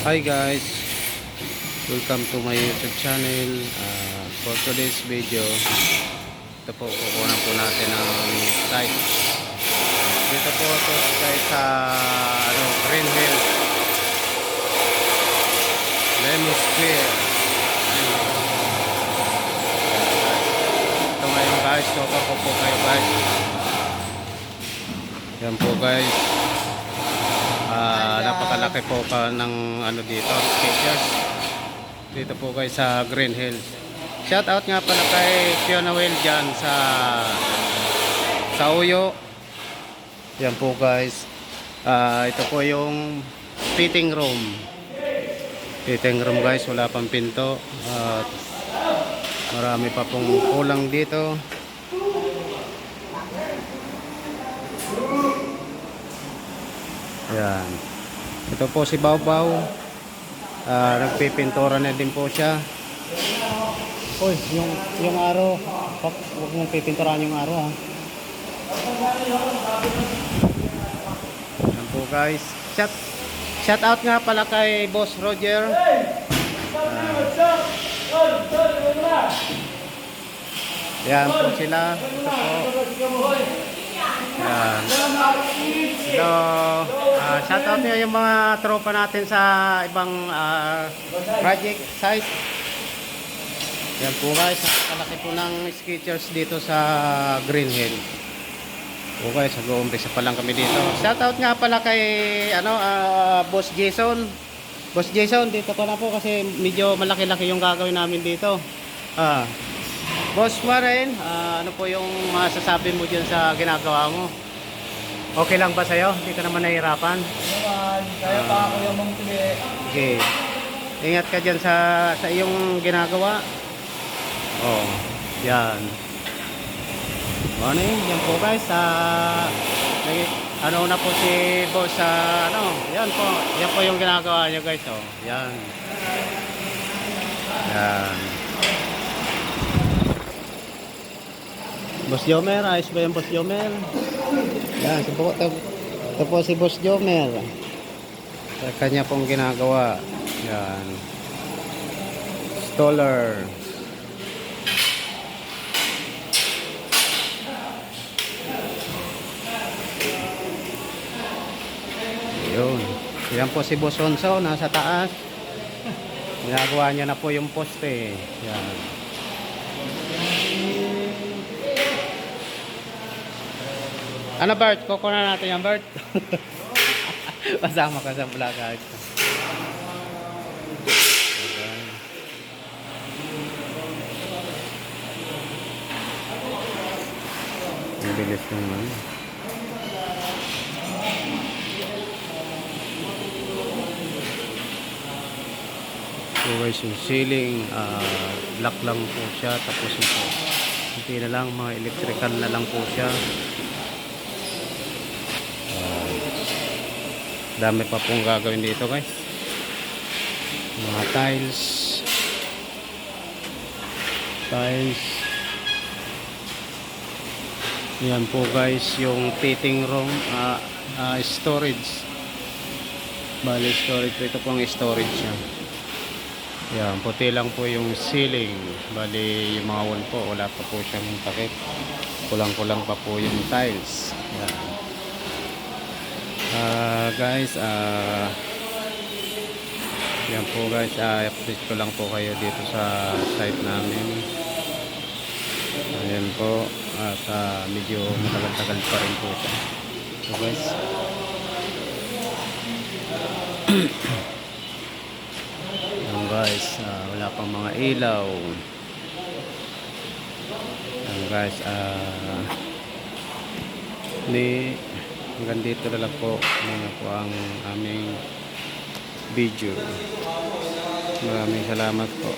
Hi guys, welcome to my YouTube channel. For today's video, ito po, kukunan po natin ng site. Dito po ito guys sa Green Hill, Lemon Square. Ito ngayon guys, cover ko po kayo guys. Yan po guys. Napakalaki po ng dito, sketchers. Dito po guys sa Green Hills. Shout out nga pala kay Fiona Will dyan sa Uyo. Yan po guys. Ito po yung fitting room. Fitting room guys, wala pang pinto. Marami pa pong kulang dito. Yan. Ito po si Bawbaw. Nagpipintura na din po siya. Uy, yung araw. Huwag mong pipinturahan yung araw ha. Yan po guys. Shout out nga pala kay Boss Roger. Yan po sila. Ito po. Yan. So, shoutout nyo yung mga tropa natin sa ibang project site. Yan po guys, nakalaki po ng sketchers dito sa Green Hill. Okay, sa go-umpisa pa lang kami dito. Shoutout nga pala kay Boss Jason. Boss Jason, dito ko na po kasi medyo malaki-laki yung gagawin namin dito. Boss Warren, ano po yung masasabi mo dyan sa ginagawa mo? Okay lang ba sa'yo? Hindi ka naman nahihirapan? Kaya pa ako yung mong tuli. Okay. Ingat ka dyan sa iyong ginagawa. Oh, yan. Morning, yan po guys. Ano na po si boss yan po. Yan po yung ginagawa niya guys. Oh, yan. Yan. Boss Jomer, ayos ba yung Boss Jomer? Yan, ito po si Boss Jomer. Kanya pong ginagawa. Yan. Stoller. Yun. Yan po si Boss Onso, nasa taas. Ginagawa niya na po yung poste. Yan. Ano Bert? Kukunan natin yan Bert. Pasama ka sa vlog guys. Ang bilis naman. So guys, yung ceiling black lang po siya. Tapos ito, hindi na lang, mga electrical na lang po siya. Dami pa pong gagawin dito guys. Mga tiles. Yan po guys yung fitting room, storage. Bali storage po, ito pong storage niya. Yan, puti lang po yung ceiling. Bali yung mga wall po, wala pa po siyang takip. Kulang-kulang pa po yung tiles. Yan. Guys, yan po guys, update ko lang po kayo dito sa site namin. Ayan po, at medyo matagal-tagal pa rin po siya. So guys, yan guys, wala pang mga ilaw. Yan guys, hanggang dito na lang po muna po ang aming video. Maraming salamat po.